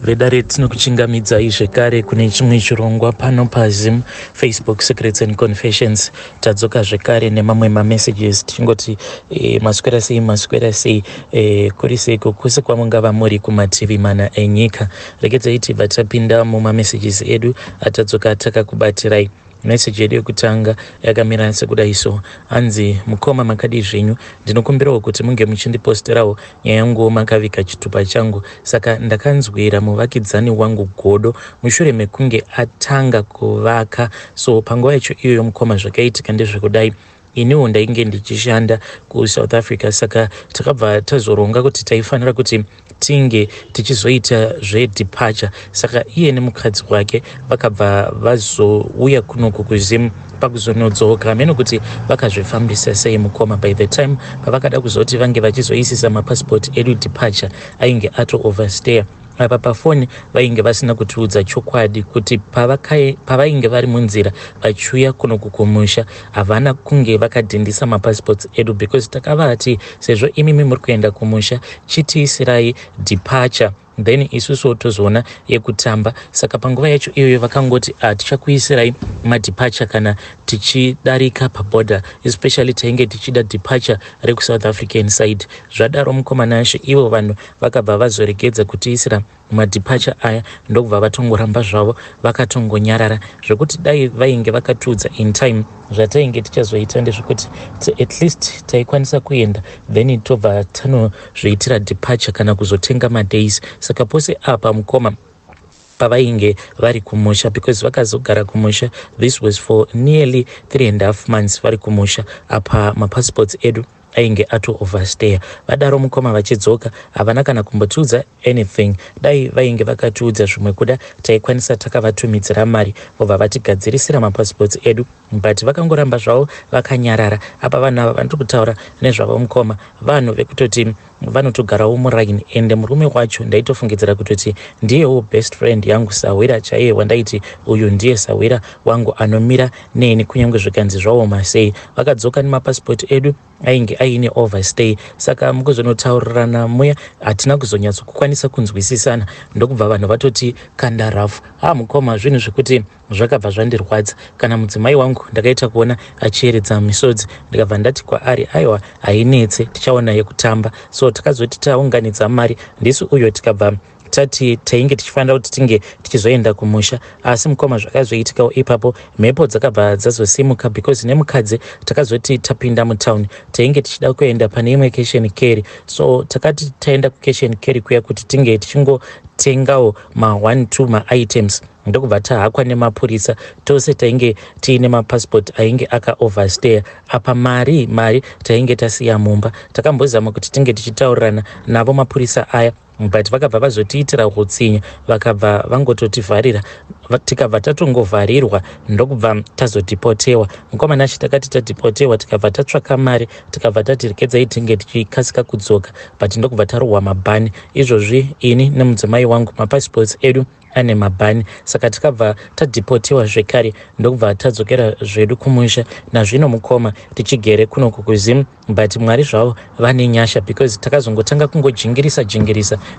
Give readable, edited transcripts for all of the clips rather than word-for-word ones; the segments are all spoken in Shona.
redare tinokuchingamidzai zvekare kune chimwe chirongwa pano paZim Facebook Secrets and Confessions. Tadzoka zvekare nemamwe mamessages tichingoti maswera sei kuri seiko kwese kwamungava muri kumativi mana enyika. Rekedzai tibva tapinda mumamessages edu atadzoka takakubatirai. Message yedu yekutanga yakamira sekudai so: anzi mukoma makadi zvenyu, ndinokumbirawo kuti munge muchindiposterawo nyaya yangu makavika chitupa changu, saka ndakanzwira muvakidzani wangu godo mushure mekunge atanga kuvaka. So panguva yacho iyoyo mukoma zvakaitika ndezvekudai iniwo ndainge ndichishanda kuSouth Africa, saka takabva tazoronga kuti taifanira kuti tinge tichizoita zvedeparture. Saka iye nemukadzi wake vakabva vazouya kunoku kuZim pakuzonodzoka meno kuti vakazvifambisa sei mukoma. By the time pavakada kuzoti vange vachizoisisa mapassport edu departure ainge ato overstay. Apa pafoni vainge vasina kutiudza chokwadi kuti pavainge vari munzira vachiuya kuno kukumusha havana kunge vakadhindisa mapassports edu, because takavati sezvo imimi muri kuenda kumusha chitiisirai departure then isusu tozoona yekutamba. Saka panguva yacho iyoyo vakangoti tichakuisirai madeparture kana tichidarika paborder, especially tainge tichida departure rekuSouth African side. Zvadaro mukoma nashe ivo vanhu vakabva vazoregedza kutiisira madeparture aya, ndokubva vatongoramba zvavo vakatongonyarara, zvekuti dai vainge vakatiudza in time zvatainge tichazoita ndezvekuti at least taikwanisa kuenda then tobva tanozviitira departure kana kuzotenga madays. Saka pose apa mukoma pavainge vari kumusha, because vakazogara kumusha, this was for nearly 3.5 months vari kumusha, apa mapassports edu ainge ato overstay. Vadaro mukoma vachidzoka havana kana kumbotiudza anything. Dai vainge vakatiudza zvimwe kuda taikwanisa takavatumidzira mari vobva vatigadzirisira mapassports edu, but vakangoramba zvavo vakanyarara. Apa vanhu ava vandiri kutaura nezvavo mukoma vanhu vekutoti vanotogarawo muraini, ende murume wacho ndaitofungidzira kutoti ndiyewo best friend yangu Sawira chaiye, wandaiti uyu ndiye Sawira wangu anomira neni kunyange zvikanzi zvawo masei. Vakadzoka nemapassport edu ainge aine overstay, saka mukuzonotaurirana muya hatina kuzonyatsokukwanisa kunzwisisana, ndokubva vanhu vatoti kanda rafu. Mukoma zvinhu zvekuti zvakabva zvandirwadza. Kana mudzimai wangu ndakaita kuona achieredza misodzi, ndikabva ndati kwaari aiwa hainetse tichaona yekutamba. So takazoti taunganidza mari ndisu uyo tikabva tati tainge tichifanira kuti tinge tichizoenda kumusha, asi mukoma zvakazoitikawo ipapo mhepo dzakabva dzazosimuka, because nemukadzi takazoti tapinda mutauni tainge tichida kuenda pane imwe cash and carry. So takati taenda kucash and carry kuya kuti tinge tichingotengawo ma1-2 maitems, ndokubva tahakwa nemapurisa tose tainge tiine mapassport ainge akaoverstay. Apa mari tainge tasiya mumba. Takambozama kuti tinge tichitaurirana navo mapurisa aya, but vakabva vazotiitira utsinya, vakabva vangototivharira, tikabva tatongovharirwa ndokubva tazodhipotewa. Mukoma nacho takati tadhipotewa tikabva tatsvaka mari, tikabva tati rekedzai tinge tichikasika kudzoka, but ndokubva tarohwa mabhani. Izvozvi ini nemudzimai wangu mapassports edu ane mabhani, saka tikabva tadhipotewa zvekare ndokubva tadzokera zvedu kumusha. Nazvino mukoma tichigere kuno kuZim, but Mwari zvavo vane nyasha, because takazongotanga kungojingirisa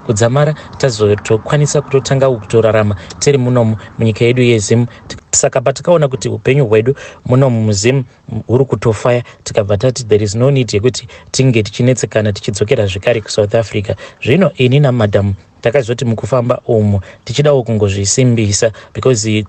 kudzamara tazotokwanisa kutotanga kutorarama tiri munomu munyika yedu yeZim. Saka patakaona kuti upenyu hwedu munomu muZim huri kutofaya, tikabva tati there is no need yekuti tinge tichinetsekana tichidzokera zvekare kuSouth Africa. Zvino ini namadhamu takazoti mukufamba umu tichidawo kungozvisimbisa, because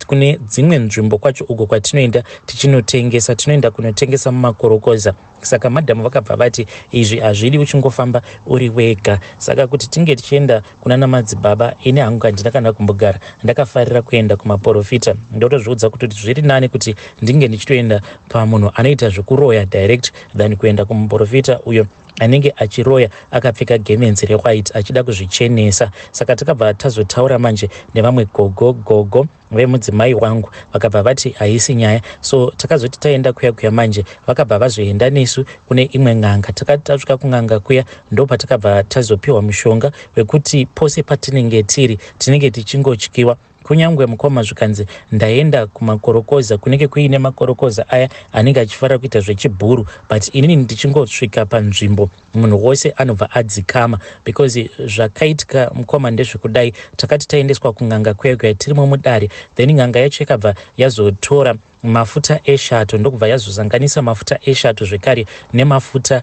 kune dzimwe nzvimbo kwacho uko kwatinoenda tichinotengesa, tinoenda kunotengesa mumakorokoza. Saka madhamu vakabva vati izvi hazvidi uchingofamba uri wega, saka kuti tinge tichienda kuna namadzibaba, ini hangu handina kana kumbogara, ndakafarira kuenda kumaprofita. Ndotozviudza kuti zviri nani kuti ndinge ndichitoenda pamunhu anoita zvekuroya direct than kuenda kumuprofita uyo anenge achiroya akapfeka gemenzi rewhite achida kuzvichenesa. Saka takabva tazotaura manje nevamwe gogo vemudzimai wangu, vakabva vati haisi nyaya. So takazoti taenda kuya manje vakabva vazoenda nesu kune imwe n'anga. Takati tasvika kun'anga kuya ndopatakabva tazopiwa mushonga wekuti pose patinenge tiri tinenge tichingotyiwa kunyangwe mukoma zvikanzi ndaenda kumakorokoza kunenge kuine makorokoza aya anenge achifanira kuita zvechibhuru, but inini ndichingosvika panzvimbo munhu wose anobva adzikama, because zvakaitika mukoma ndezvekudai. Takati taendeswa kun'anga kweyo tirimo mudare, then n'anga yacho yakabva yazotora mafuta eshato ndokubva yazozanganisa mafuta eshato zvekare nemafuta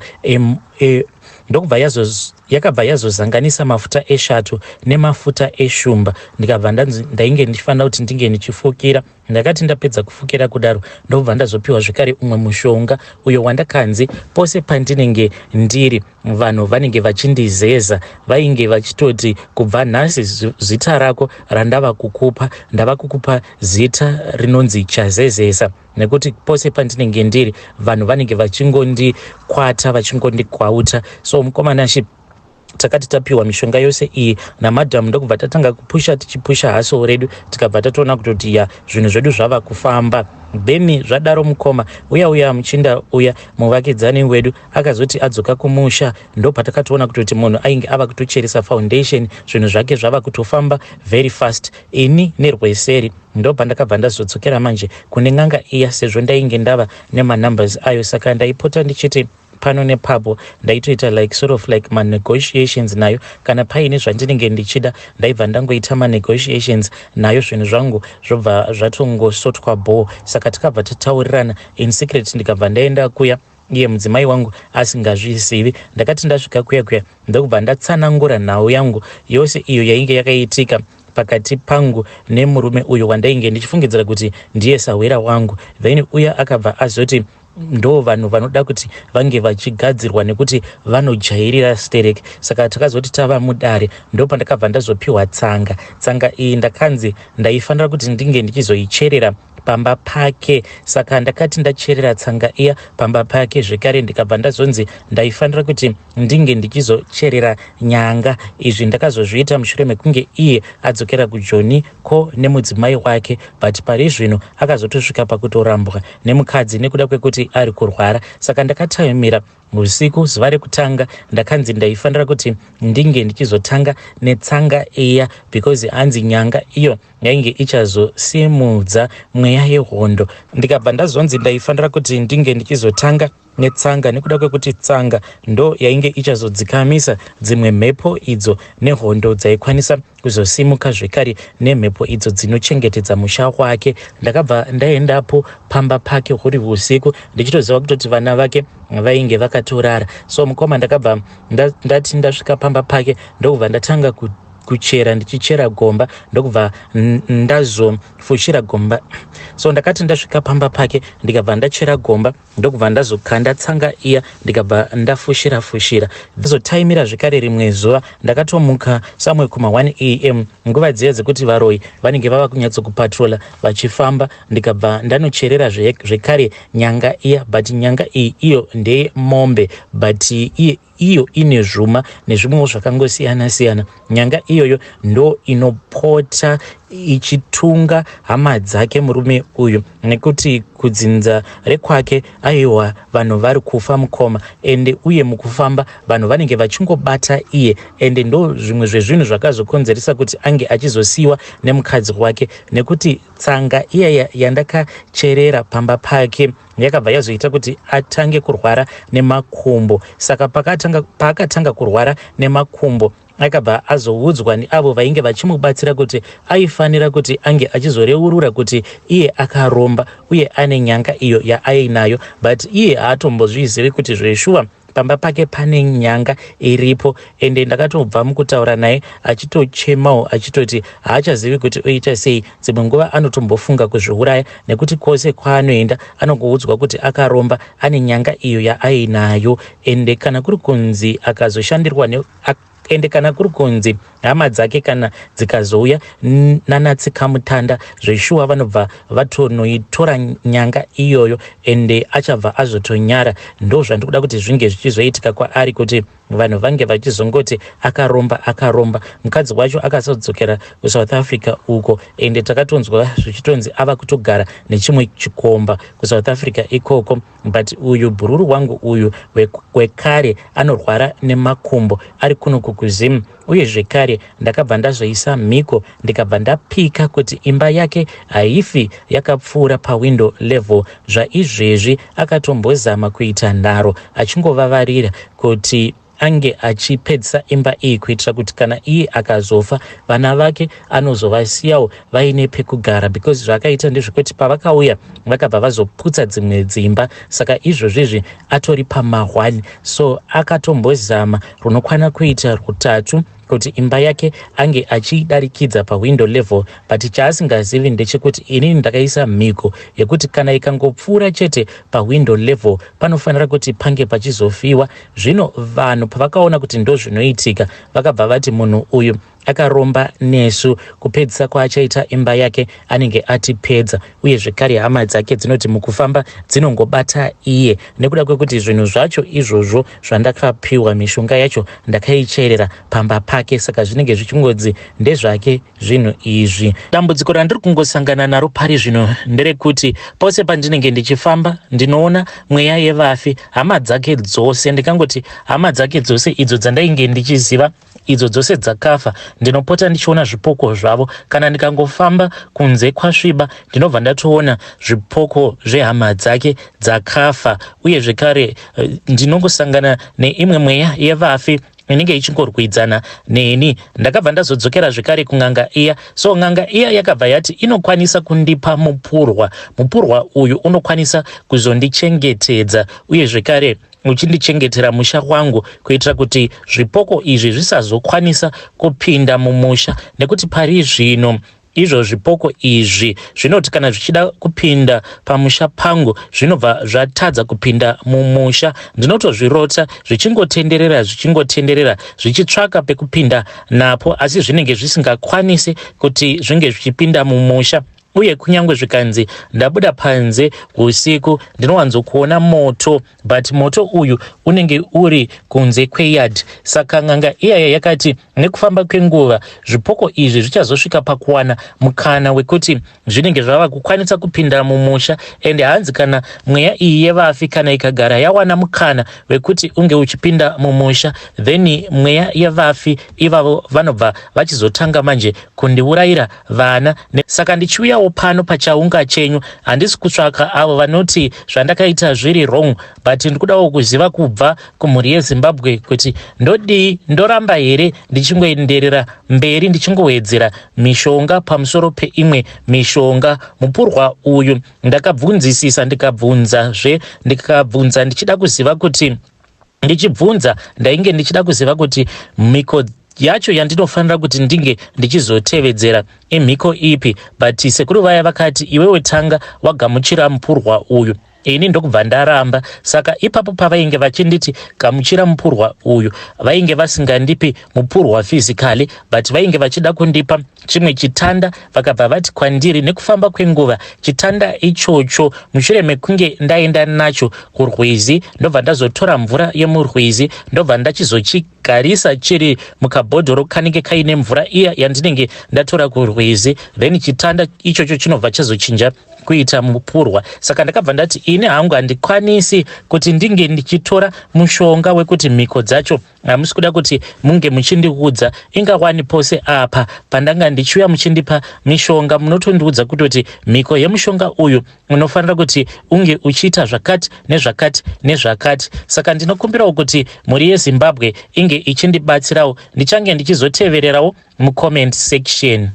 ndokubva yakabva yazozanganisa mafuta eshato nemafuta eshumba. Ndikabva ndainge ndichifanira kuti ndinge ndichifukira. Ndakati ndapedza kufukira kudaro ndobva ndazopiwa zvekare umwe mushonga uyo wandakanzi pose pandinenge ndiri vanhu vanenge vachindizeza, vainge vachitoti kubva nhasi zita rako randava kukupa ndava kukupa zita rinonzi chazezesa, nekuti pose pandinenge ndiri vanhu vanenge vachingondikwata vachingondikwauta. So mukomanashi takati tapiwa mishonga yose iyi namadhamu ndokubva tatanga kupusha tichipusha haso redu, tikabva tatoona kutoti ya zvinhu zvedu zvava kufamba. Beni zvadaro mukoma uya muchinda uya muvakidzani wedu akazoti adzoka kumusha, ndo patakatoona kutoti munhu ainge ava kutocheresa foundation, zvinhu zvake zvava kutofamba very fast. Ini nerweseri ndo pandakabva ndazodzokera manje kune n'anga iya, sezvo ndainge ndava nemanumbers ayo. Saka ndaipota ndichiti pano nepapo ndaitoita like sort of like ma-negotiations nayo, kana paine zvandinenge ndichida ndaibva ndangoita ma-negotiations nayo, zvinhu zvangu zvobva zvatongosotwa bho. Saka tikabva tataurirana in secret, ndikabva ndaenda kuya iye mudzimai wangu asingazvizivi. Ndakati ndasvika kuya ndokubva ndatsanangura nhau yangu yose iyo yainge yakaitika pakati pangu nemurume uyo wandainge ndichifungidzira kuti ndiye sawera wangu. Then uya akabva azoti ndo vanhu vanoda kuti vange vachigadzirwa nekuti vanojairira stereki. Saka takazoti tava mudare, ndo pandakabva ndazopiwa tsanga. Tsanga iyi ndakanzi ndaifanira kuti ndinge ndichizoicherera pamba pake. Saka ndakati ndacherera tsanga iya pamba pake zvekare, ndikabva ndazonzi ndaifanira kuti ndinge ndichizocherera nyanga. Izvi ndakazozviita mushure mekunge iye adzokera kuJoni ko nemudzimai wake, but pari zvino akazotosvika pakutorambwa nemukadzi nekuda kwekuti ari kurwara. Saka ndakataimira usiku zuva rekutanga ndakanzi ndaifanira kuti ndinge ndichizotanga netsanga iya, because hanzi nyanga iyo yainge ichazosimudza mweya yehondo. Ndikabva ndazonzi ndaifanira kuti ndinge ndichizotanga netsanga nekuda kwekuti tsanga ndo yainge ichazodzikamisa dzimwe mhepo idzo nehondo dzaikwanisa kuzosimuka zvekare nemhepo idzo dzinochengetedza musha wake. Ndakabva ndaendapo pamba pake huri usiku ndichitoziva kutoti vana vake vainge vakatorara. So mukoma ndakabva ndati ndasvika pamba pake ndokubva ndatanga kuchera, ndichichera gomba ndokubva ndazofushira gomba. So ndakati ndasvika pamba pake ndikabva ndachera gomba ndokubva ndazokanda tsanga iya ndikabva ndafushira. Ndazotaimira zvekare rimwe zuva ndakatomuka samwe kuma 1 am, nguva dziya dzekuti varoi vanenge vava kunyatsokupatrola vachifamba. Ndikabva ndanocherera zvekare nyanga iya, but nyanga iyi iyo ndeye mombe, but iyo ine zvuma nezvimwewo zvakangosiyana-siyana. Nyanga iyoyo ndo inopota ichitunga hama dzake murume uyu, nekuti kudzinza rekwake aiwa vanhu vari kufa mukoma, ende uye mukufamba vanhu vanenge vachingobata iye, ende ndo zvimwe zvezvinhu zvakazokonzeresa kuti ange achizosiyiwa nemukadzi wake, nekuti tsanga iya yandakacherera pamba pake yakabva yazoita kuti atange kurwara nemakumbo. Saka paakatanga kurwara nemakumbo akabva azoudzwa neavo vainge vachimubatsira kuti aifanira kuti ange achizoreurura kuti iye akaromba uye ane nyanga iyo yaainayo, but iye haatombozvizivi kuti zveshuwa pamba pake pane nyanga iripo. Ende ndakatobva mukutaura naye achitochemawo achitoti haachazivi kuti oita sei. Dzimwe nguva anotombofunga kuzviuraya, nekuti kwose kwaanoenda anongoudzwa kuti akaromba ane nyanga iyo yaainayo. Ende kana kuri kunzi akazoshandirwa ende kana kuri kunzi hama dzake kana dzikazouya nanatsikamutanda zveshuwa vanobva vatonoitora nyanga iyoyo, ende achabva azotonyara. Ndo zvandikuda kuti zvinge zvichizoitika kwaari, kuti vanhu vange vachizongoti akaromba. Mukadzi wacho akazodzokera kuSouth Africa uko, ende takatonzwa zvichitonzi ava kutogara nechimwe chikomba kuSouth Africa ikoko, but uyu bhururu wangu uyu wekare anorwara nemakumbo ari kuno kukuzimu. uye zvekare ndakabva ndazoisa mhiko ndikabva ndapika kuti imba yake haifi yakapfuura pawindow level. Zvaizvezvi akatombozama kuita nharo achingovavarira kuti ange achipedzisa imba iyi kuitira kuti kana iye akazofa vana vake anozovasiyawo vaine pekugara, because zvakaita ndezvekuti pavakauya vakabva vazoputsa dzimwe dzimba, saka izvozvizvi atori pama1. So akatombozama runokwana kuita rutatu kuti imba yake ange achidarikidza pawindow level, but chaasingazivi ndechekuti inini ndakaisa mhiko yekuti kana ikangopfuura chete pawindow level panofanira kuti pange pachizofiwa. Zvino vanhu pavakaona kuti ndo zvinoitika vakabva vati munhu uyu akaromba nesu, kupedzisa kwaachaita imba yake anenge atipedza. Uye zvekare hama dzake dzinoti mukufamba dzinongobata iye, nekuda kwekuti zvinhu zvacho izvozvo zvandakapiwa, mishonga yacho ndakaicherera pamba pake, saka zvinenge zvichingodzi ndezvake zvinhu izvi. Dambudziko randiri kungosangana naro pari zvino nderekuti pose pandinenge ndichifamba ndinoona mweya yevafi, hama dzake dzose, ndikangoti hama dzake dzose idzo dzandainge ndichiziva, idzo dzose dzakafa, ndinopota ndichiona zvipoko zvavo. Kana ndikangofamba kunze kwasviba ndinobva ndatoona zvipoko zvehama dzake dzakafa. Uye zvekare ndinongosangana neimwe mweya yevafi inenge ichingorwidzana neni. Ndakabva ndazodzokera zvekare kun'anga iya. So n'anga iya yakabva yati inokwanisa kundipa mupurwa. Mupurwa uyu unokwanisa kuzondichengetedza uye zvekare uchindichengetera musha wangu kuitira kuti zvipoko izvi zvisazokwanisa kupinda mumusha, nekuti pari zvino izvo zvipoko izvi zvinoti kana zvichida kupinda pamusha pangu zvinobva zvatadza kupinda mumusha. Ndinotozvirota zvichingotenderera zvichitsvaka pekupinda napo, asi zvinenge zvisingakwanisi kuti zvinge zvichipinda mumusha. Uye kunyange zvikanzi ndabuda panze usiku ndinowanzokuona moto, but moto uyu unenge uri kunze kweyard. Saka n'anga iyaya yakati nekufamba kwenguva zvipoko izvi zvichazosvika pakuwana mukana wekuti zvinenge zvava kukwanisa kupinda mumusha, ende hanzi kana mweya iyi yevafi kana ikagara yawana mukana wekuti unge uchipinda mumusha, then mweya yevafi ivavo vanobva vachizotanga manje kundiurayira vana. Saka ndichiuyawo pano pachaunga chenyu handisi kutsvaka avo vanoti zvandakaita zviri wrong, but ndikudawo kuziva kubva kumhuri yeZimbabwe kuti ndodii, ndoramba here ndichingoenderera mberi ndichingowedzera mishonga pamusoro peimwe mishonga. Mupurwa uyu ndakabvunzisisa ndikabvunza ndichida kuziva kuti ndainge ndichida kuziva kuti mhiko yacho yandinofanira kuti ndinge ndichizotevedzera imhiko ipi, but sekuru vaya vakati iwewe tanga wagamuchira mupurwa uyu. Ini ndokubva ndaramba. Saka ipapo pavainge vachinditi gamuchira mupurwa uyu, vainge vasingandipi mupurwa physically, but vainge vachida kundipa chimwe chitanda. Vakabva vati kwandiri nekufamba kwenguva chitanda ichocho mushure mekunge ndaenda nacho kurwizi, ndobva ndazotora mvura yemurwizi ndobva ndachizochigarisa chiri mukabhodhoro kanenge kaine mvura iya yandinenge ndatora kurwizi, then chitanda ichocho chinobva chazochinja kuita mupurwa. Saka ndakabva ndati ini hangu handikwanisi kuti ndinge ndichitora mushonga wekuti mhiko dzacho hamusi kuda kuti munge muchindiudza, ingawani pose apa pandanga ndichiuya muchindipa mishonga munotondiudza kutoti mhiko yemushonga uyu unofanira kuti unge uchiita zvakati nezvakati nezvakati. Saka ndinokumbirawo kuti mhuri yeZimbabwe inge ichindibatsirawo, ndichange ndichizotevererawo mucomment section.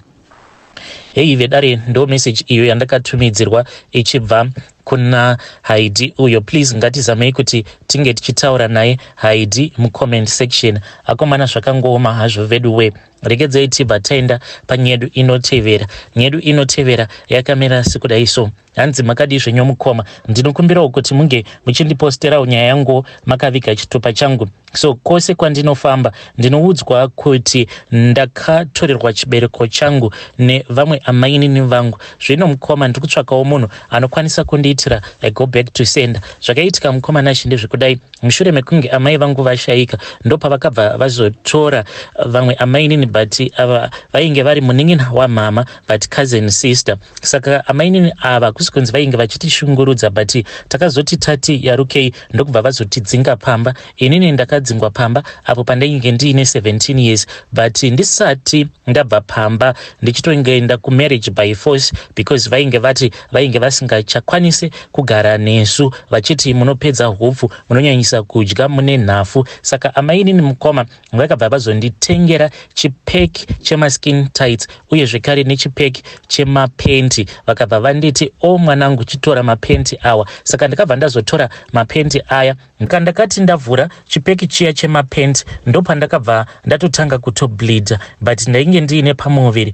Hei vedare ndo message iyo yandakatumidzirwa ichibva kuna Haidi uyo. Please ngatizamei kuti tinge tichitaura naye Haidi mucomment section. Akomana zvakangooma hazvo veduwe, regedzei tibva taenda panyedu inotevera. Nyedu inotevera yakamira sekudai so. Hanzi makadi zvenyomukoma, ndinokumbirawo kuti munge muchindiposterawo nyaya yangu makaviga chitupa changu. So kose kwandinofamba ndinoudzwa kuti ndakatorerwa chibereko changu nevamwe amainini vangu. Zvino mukoma ndiri kutsvakawo munhu anokwanisa kundiitira go back to sender. Zvakaitika mukoma nashi ndezvekudai, mushure mekunge amai vangu vashaika ndopavakabva vazotora vamwe amainini but ava vainge vari munin'ina wamama but cousin sister. Saka amainini ava kusikunzi vainge vachitishungurudza but takazoti tati yarukei ndokubva vazotidzinga pamba. Inini ndakadzingwa pamba apo pandainge ndiine 17 years but ndisati ndabva pamba ndichitongoenda kumarriage by force because vainge vasingachakwanisi kugara nesu vachiti munopedza hupfu munonyanyisa kudya mune nhafu. Saka amainini mukoma vakabva vazonditengera chipeki chemaskin tights uye zvekare nechipeki chemapenti. Vakabva vanditi mwanangu chitora mapenti awa. Saka ndakabva ndazotora mapenti aya ndakati ndavhura chipeki chiya chemapenti ndopandakabva ndatotanga kutobleedha but ndainge ndiine pamuviri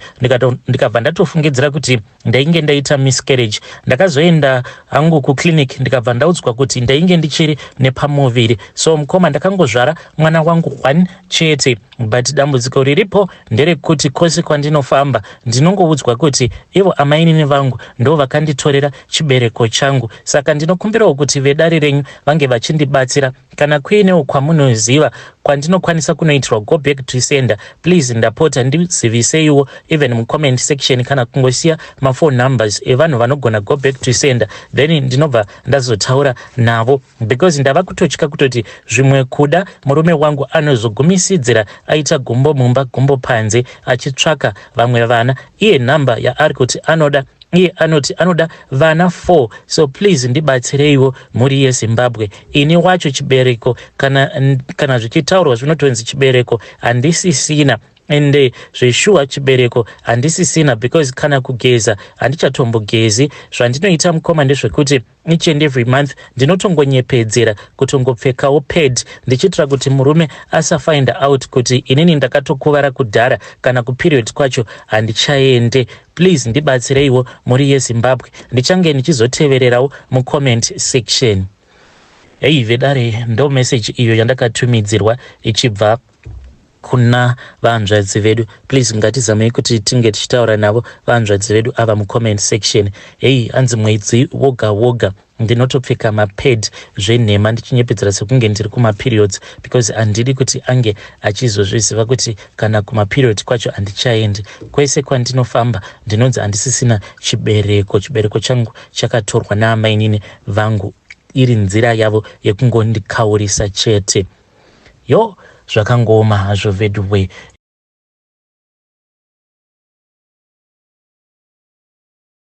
ndikabva ndatofungidzira kuti ndainge ndaita miscarriage. Ndakazoenda hangu kuclinic ndikabva ndaudzwa kuti ndainge ndichiri nepamuviri. So mukoma ndakangozvara mwana wangu 1 chete but dambudziko riripo nderekuti kwose kwandinofamba ndinongoudzwa kuti ivo amainini vangu ndo vakanditorera chibereko changu. Saka ndinokumbirawo kuti vedare renyu vange vachindibatsira kana kuinewo kwamunoziva kwandinokwanisa kunoitirwa go back to sender. Please ndapota ndiziviseiwo even mucomment section kana kungosiya mafone numbers evanhu vanogona go back to sender then ndinobva ndazotaura navo because ndava kutotya kutoti zvimwe kuda murume wangu anozogumisidzira aita gumbo mumba gumbo panze achitsvaka vamwe vana. Iye nhamba yaari kuti anoda iye anoti anoda vana 4. So please ndibatsireiwo muri yeZimbabwe. Ini wacho chibereko kana zvichitaurwa zvinotonzi chibereko handisisina ende zveshuwa chibereko handisisina because kana kugeza handichatombogezi. Zvandinoita mukoma ndezvekuti each and every month ndinotongonyepedzera kutongopfekawo pad ndichitira kuti murume asafind out kuti inini ndakatokuvara kudhara kana kuperiod kwacho handichaende. Please ndibatsireiwo muri yeZimbabwe. Ndichange ndichizotevererawo mucomment section. Hey vedare ndo message iyo yandakatumidzirwa ichibva kuna vanzvadzi vedu. Please ngatizamei kuti tinge tichitaura navo vanzvadzi vedu ava mucomment section. Hey anzi mwedzi woga woga ndinotopfeka mapad zvenhema ndichinyepedzera sekunge ndiri kumaperiods because handidi kuti ange achizozviziva kuti kana kumaperiod kwacho handichaendi. Kwese kwandinofamba ndinonzi handisisina chibereko changu chakatorwa naamainini vangu iri nzira yavo yekungondikaurisa chete. Yo zvakangoma hazvo vedhuwe